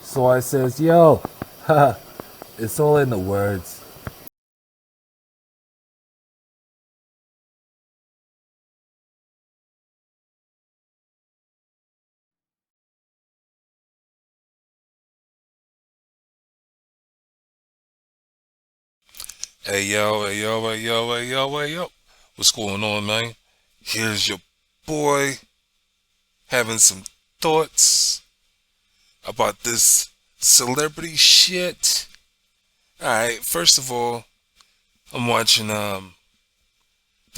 So I says, yo, haha, it's all in the words. Hey yo, hey yo, hey yo, hey yo, hey yo. What's going on, man? Here's your boy having some thoughts about this celebrity shit. Alright, first of all, I'm watching the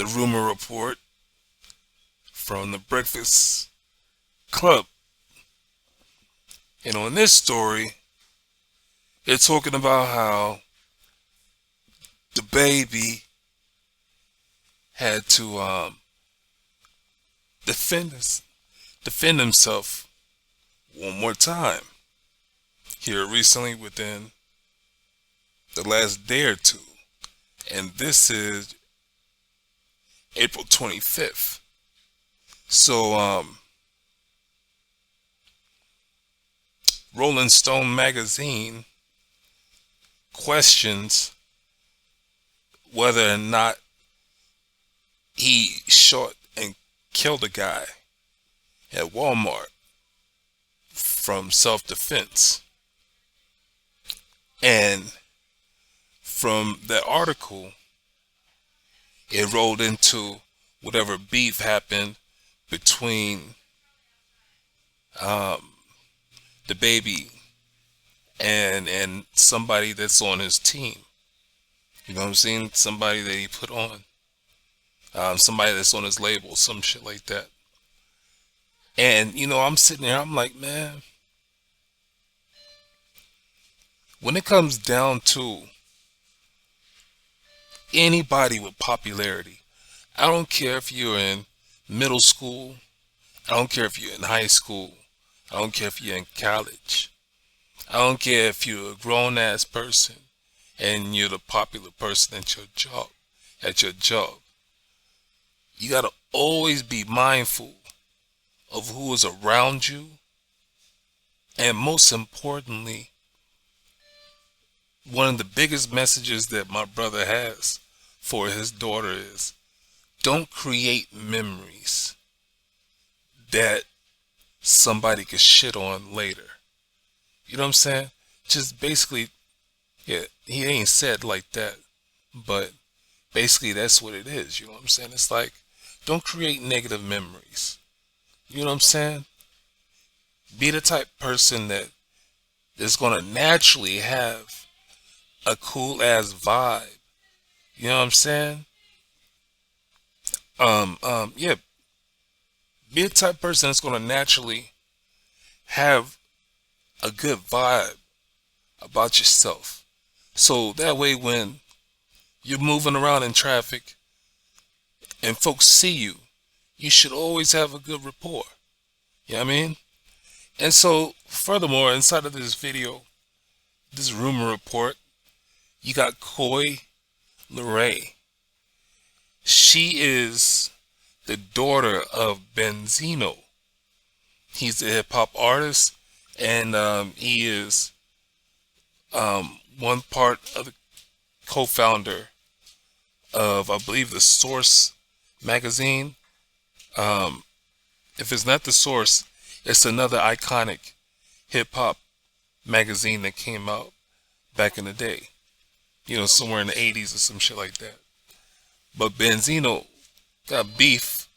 rumor report from the Breakfast Club. And on this story, they're talking about how the baby had to defend us defend himself one more time here recently within the last day or two. And this is April 25th. So Rolling Stone magazine questions whether or not he shot and killed a guy at Walmart from self-defense. And from the article, it rolled into whatever beef happened between um, the baby and somebody that's on his team. You know what I'm saying? Somebody that he put on. Somebody that's on his label, some shit like that. And, I'm sitting there, I'm like, man, when it comes down to anybody with popularity, I don't care if you're in middle school, I don't care if you're in high school, I don't care if you're in college, I don't care if you're a grown ass person and you're the popular person at your job, you gotta always be mindful of who is around you, and most importantly, one of the biggest messages that my brother has for his daughter is don't create memories that somebody could shit on later. You know what I'm saying? Just basically, yeah, he ain't said like that, but basically that's what it is. You know what I'm saying? It's like, don't create negative memories. You know what I'm saying? Be the type person that is gonna naturally have a cool ass vibe. You know what I'm saying? Yeah, be the type person that's gonna naturally have a good vibe about yourself. So that way when you're moving around in traffic and folks see you, you should always have a good rapport. You know what I mean? And so, furthermore, inside of this video, this rumor report, you got Coy Leray. She is the daughter of Benzino. He's a hip hop artist, and he is one part of the co-founder of, I believe, the Source magazine. Um, if it's not the Source, it's another iconic hip hop magazine that came out back in the day. Somewhere in the 80s or some shit like that. But Benzino got beef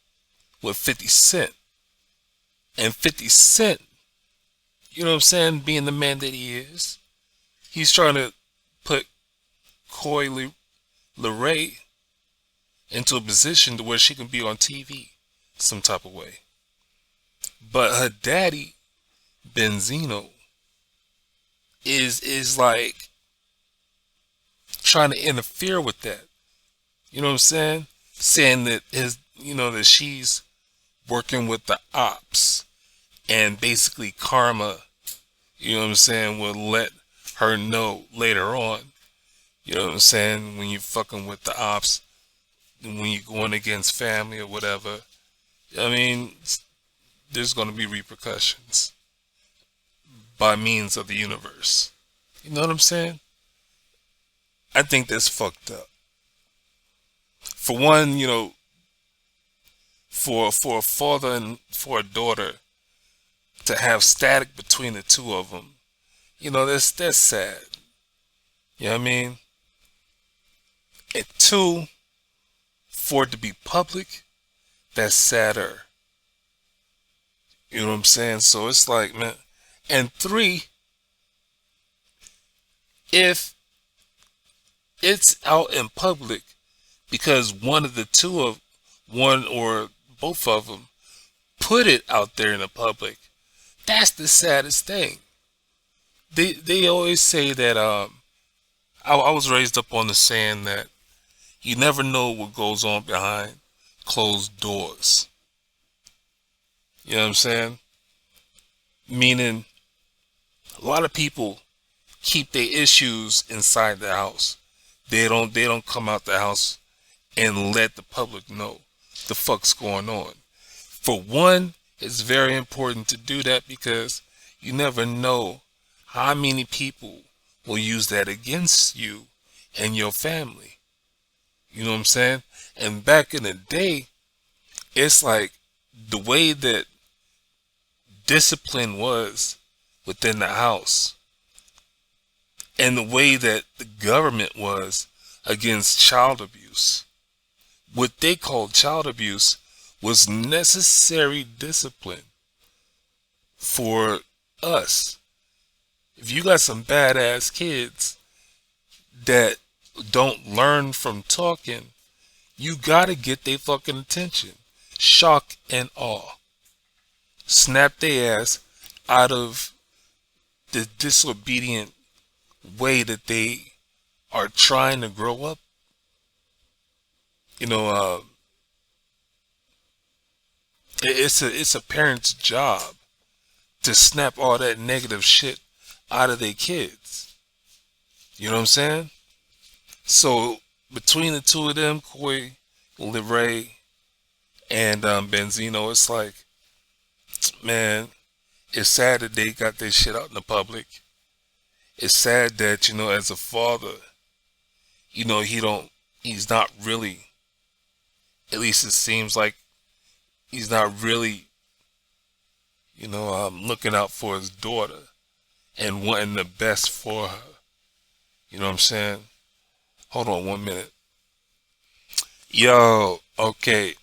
with 50 Cent. And 50 Cent, you know what I'm saying, being the man that he is, he's trying to put Coy Leray into a position to where she can be on TV some type of way. But her daddy, Benzino, is like trying to interfere with that. You know what I'm saying? Saying that that she's working with the ops, and basically karma, you know what I'm saying, will let her know later on, you know what I'm saying, when you're fucking with the ops, when you're going against family or whatever, I mean, there's going to be repercussions. by means of the universe. You know what I'm saying? I think that's fucked up. For one, for a father and for a daughter to have static between the two of them, that's sad. You know what I mean? And two, for it to be public, that's sadder. You know what I'm saying? So it's like, man. And three, if it's out in public because one or both of them put it out there in the public, that's the saddest thing. They always say that I was raised up on the saying that you never know what goes on behind closed doors. You know what I'm saying? Meaning, a lot of people keep their issues inside the house. They don't come out the house and let the public know the fuck's going on. For one, it's very important to do that because you never know how many people will use that against you and your family. You know what I'm saying? And back in the day, it's like the way that discipline was within the house and the way that the government was against child abuse. What they called child abuse was necessary discipline for us. If you got some badass kids that don't learn from talking, you gotta get their fucking attention. Shock and awe. Snap their ass out of the disobedient way that they are trying to grow up. It's a parent's job to snap all that negative shit out of their kids. You know what I'm saying? So between the two of them, Koi, Liray, and Benzino, it's like, man, it's sad that they got their shit out in the public. It's sad that, as a father, he's not really, at least it seems like he's not really, looking out for his daughter and wanting the best for her. You know what I'm saying? Hold on 1 minute. Yo, okay.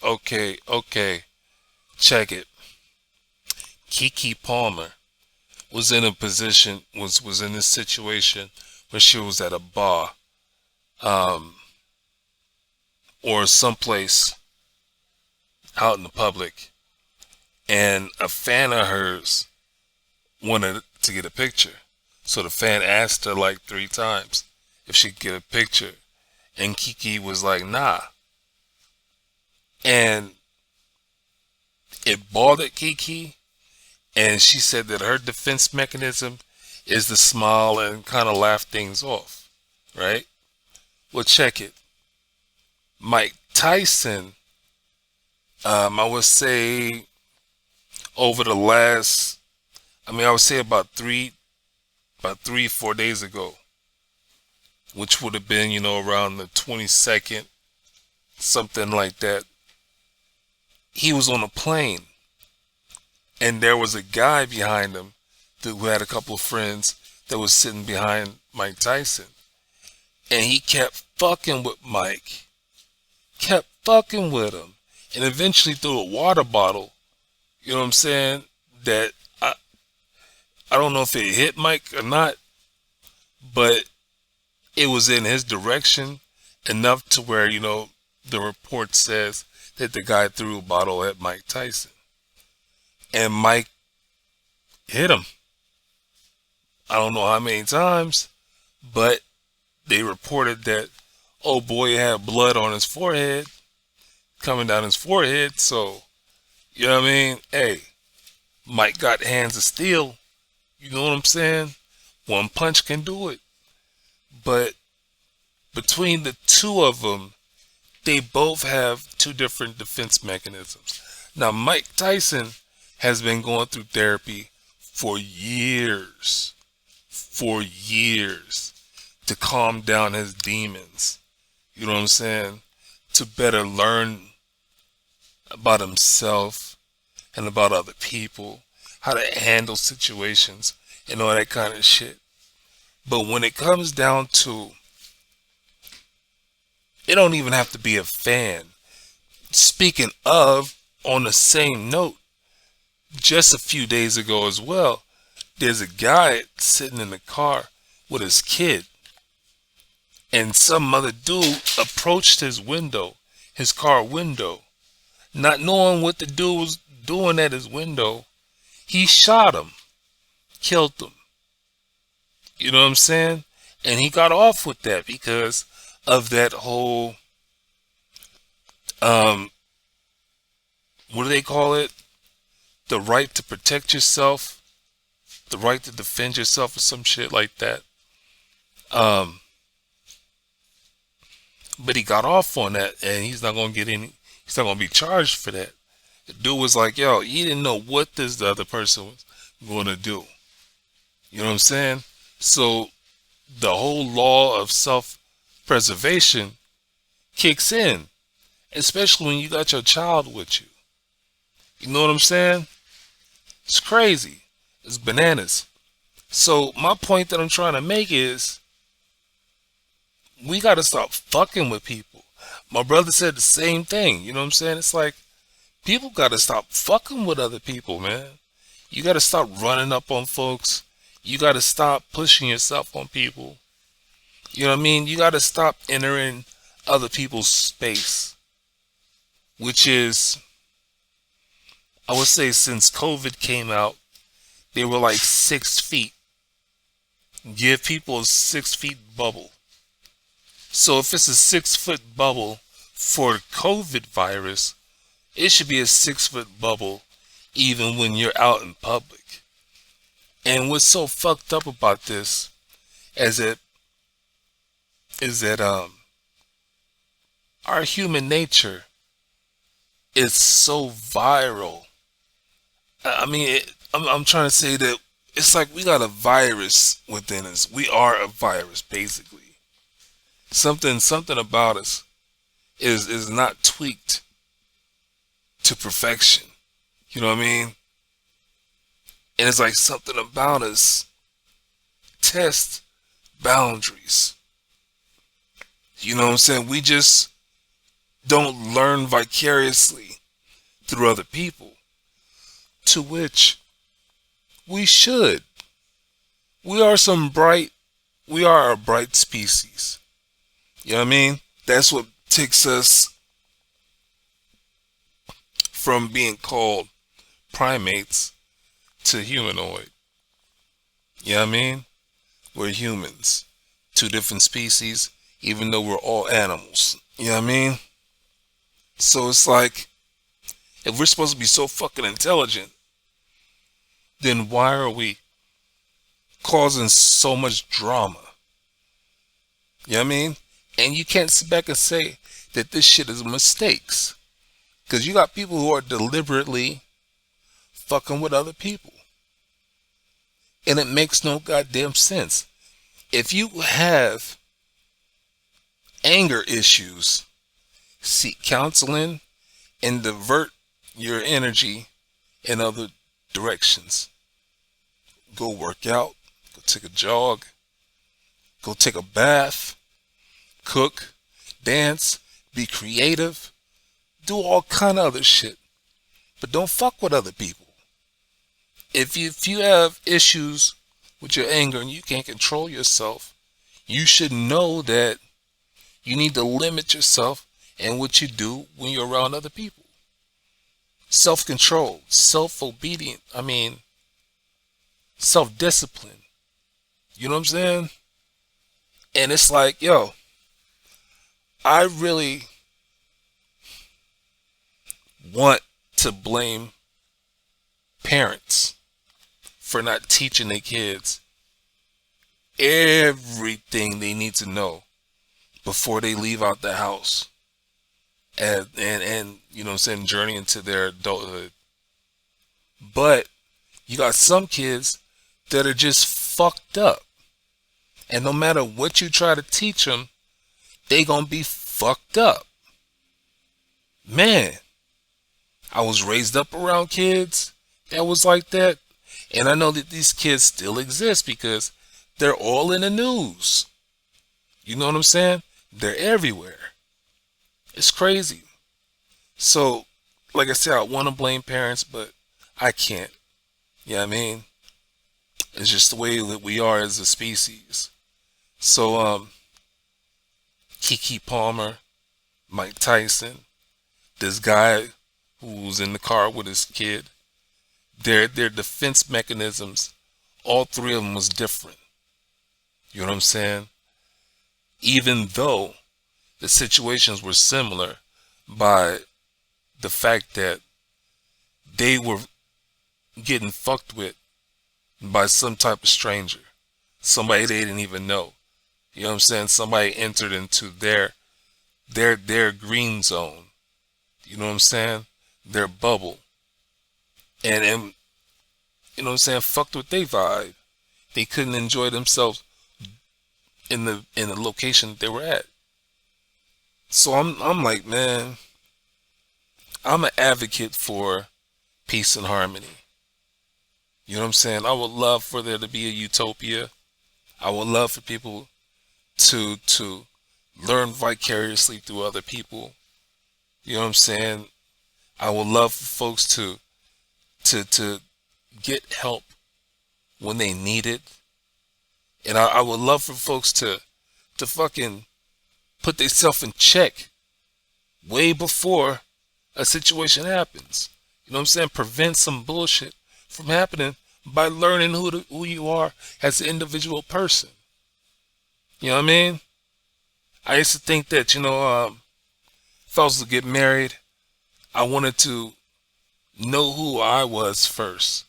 Check it. Keke Palmer was in a position, was in this situation where she was at a bar, or someplace out in the public, and a fan of hers wanted to get a picture. So the fan asked her like 3 times if she could get a picture, and Keke was like, nah. And it bothered Keke, and she said that her defense mechanism is to smile and kind of laugh things off, right? Well, check it. Mike Tyson, I would say over the last, I would say about 4 days ago, which would have been, around the 22nd, something like that. He was on a plane, and there was a guy behind him who had a couple of friends that was sitting behind Mike Tyson. And he kept fucking with Mike. Kept fucking with him. And eventually threw a water bottle, you know what I'm saying, that I don't know if it hit Mike or not, but it was in his direction enough to where, the report says that the guy threw a bottle at Mike Tyson. And Mike hit him. I don't know how many times, but they reported that, oh boy, had blood on his forehead, coming down his forehead. So, you know what I mean? Hey, Mike got hands of steel. You know what I'm saying? One punch can do it. But between the two of them, they both have 2 different defense mechanisms. Now, Mike Tyson has been going through therapy for years to calm down his demons. You know what I'm saying? To better learn about himself and about other people, how to handle situations and all that kind of shit. But when it comes down to, it don't even have to be a fan. Speaking of, on the same note, just a few days ago as well, there's a guy sitting in the car with his kid, and some other dude approached his window, his car window, not knowing what the dude was doing at his window. He shot him, killed him. You know what I'm saying? And he got off with that because of that whole, what do they call it? The right to protect yourself, the right to defend yourself, or some shit like that. But he got off on that, and he's not gonna get any. He's not gonna be charged for that. The dude was like, "Yo, he didn't know what the other person was gonna do." You know what I'm saying? So the whole law of self-preservation kicks in, especially when you got your child with you. You know what I'm saying? It's crazy. It's bananas. So my point that I'm trying to make is, we got to stop fucking with people. My brother said the same thing. You know what I'm saying? It's like, people got to stop fucking with other people, man. You got to stop running up on folks. You got to stop pushing yourself on people. You know what I mean? You got to stop entering other people's space, which is, I would say, since COVID came out, they were like 6 feet. Give people a 6 feet bubble. So if it's a 6 foot bubble for COVID virus, it should be a 6 foot bubble even when you're out in public. And what's so fucked up about this is that our human nature is so viral. I mean, I'm trying to say that it's like we got a virus within us. We are a virus, basically. Something about us is not tweaked to perfection. You know what I mean? And it's like something about us tests boundaries. You know what I'm saying? We just don't learn vicariously through other people, to which we should. We are a bright species. You know what I mean? That's what takes us from being called primates to humanoid. You know what I mean? We're humans. 2 different species, even though we're all animals. You know what I mean? So it's like, if we're supposed to be so fucking intelligent, then why are we causing so much drama? You know what I mean? And you can't sit back and say that this shit is mistakes. Because you got people who are deliberately fucking with other people. And it makes no goddamn sense. If you have anger issues, seek counseling and divert your energy in other directions. Go work out, go take a jog, go take a bath, cook, dance, be creative, do all kind of other shit. But don't fuck with other people. If you have issues with your anger and you can't control yourself, you should know that you need to limit yourself and what you do when you're around other people. Self-control, self-obedient, self-discipline. You know what I'm saying? And it's like, yo, I really want to blame parents for not teaching their kids everything they need to know before they leave out the house and you know what I'm saying, journey into their adulthood. But You got some kids that are just fucked up. And no matter what you try to teach them, they gonna be fucked up. Man, I was raised up around kids that was like that. And I know that these kids still exist because they're all in the news. You know what I'm saying? They're everywhere. It's crazy. So, like I said, I want to blame parents, but I can't. You know what I mean? It's just the way that we are as a species. So, Keke Palmer, Mike Tyson, this guy who was in the car with his kid, their defense mechanisms, all three of them was different. You know what I'm saying? Even though the situations were similar by the fact that they were getting fucked with by some type of stranger, somebody they didn't even know. You know what I'm saying? Somebody entered into their green zone. You know what I'm saying? Their bubble. And you know what I'm saying? Fucked with their vibe. They couldn't enjoy themselves in the location that they were at. So I'm like, man, I'm an advocate for peace and harmony. You know what I'm saying? I would love for there to be a utopia. I would love for people to learn vicariously through other people. You know what I'm saying? I would love for folks to get help when they need it. And I would love for folks to fucking put themselves in check way before a situation happens. You know what I'm saying? Prevent some bullshit from happening by learning who you are as an individual person. You know what I mean? I used to think that, if I was to get married, I wanted to know who I was first.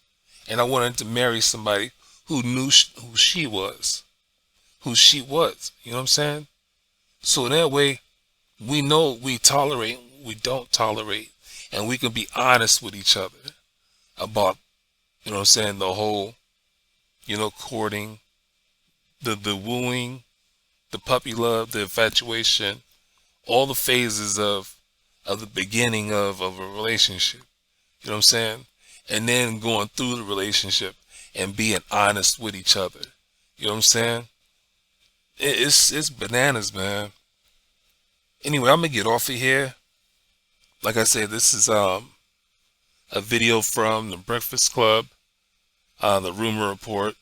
And I wanted to marry somebody who knew who she was. You know what I'm saying? So that way, we know we tolerate, we don't tolerate. And we can be honest with each other about, you know what I'm saying, the whole, courting, the wooing, the puppy love, the infatuation, all the phases of the beginning of a relationship. You know what I'm saying? And then going through the relationship and being honest with each other. You know what I'm saying? It's bananas, man. Anyway, I'm gonna get off of here. Like I said, this is a video from the Breakfast Club, the Rumor Report.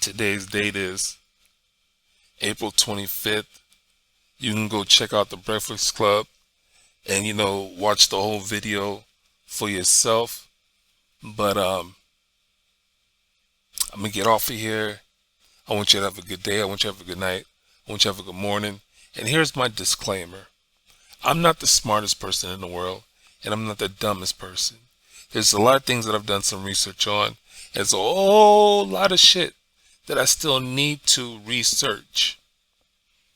Today's date is April 25th. You can go check out the Breakfast Club and, watch the whole video for yourself. But I'm going to get off of here. I want you to have a good day. I want you to have a good night. I want you to have a good morning. And here's my disclaimer. I'm not the smartest person in the world, and I'm not the dumbest person. There's a lot of things that I've done some research on. There's a whole lot of shit that I still need to research.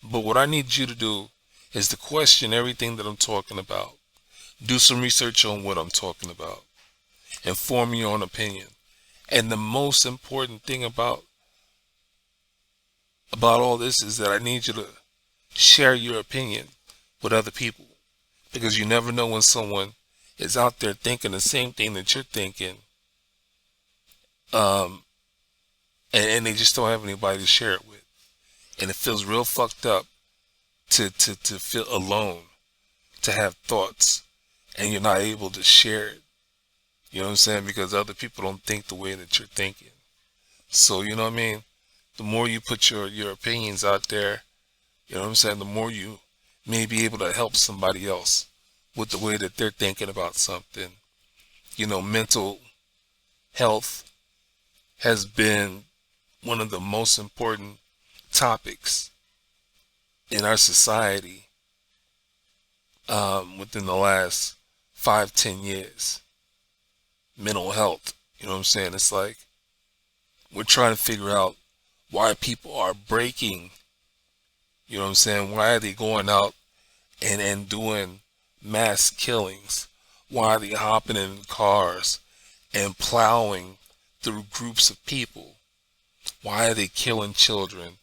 But what I need you to do is to question everything that I'm talking about. Do some research on what I'm talking about. And form your own opinion. And the most important thing about all this is that I need you to share your opinion with other people. Because you never know when someone is out there thinking the same thing that you're thinking. And they just don't have anybody to share it with. And it feels real fucked up to feel alone, to have thoughts, and you're not able to share it. You know what I'm saying? Because other people don't think the way that you're thinking. So, you know what I mean? The more you put your opinions out there, you know what I'm saying, the more you may be able to help somebody else with the way that they're thinking about something. Mental health has been one of the most important topics in our society within the last 5-10 years. Mental health, you know what I'm saying? It's like we're trying to figure out why people are breaking. You know what I'm saying? Why are they going out and doing mass killings? Why are they hopping in cars and plowing through groups of people? Why are they killing children?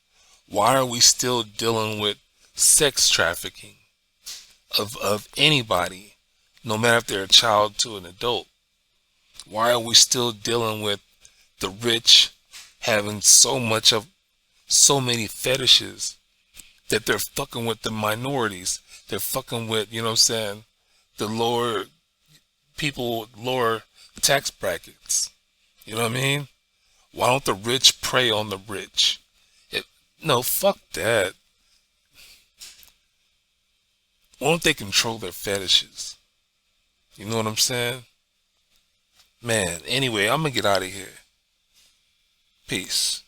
Why are we still dealing with sex trafficking of anybody, no matter if they're a child to an adult? Why are we still dealing with the rich having so many fetishes that they're fucking with the minorities? They're fucking with, you know what I'm saying, the lower people with lower tax brackets. You know what I mean? Why don't the rich prey on the rich? No, fuck that. Why don't they control their fetishes? You know what I'm saying? Man, anyway, I'm gonna get out of here. Peace.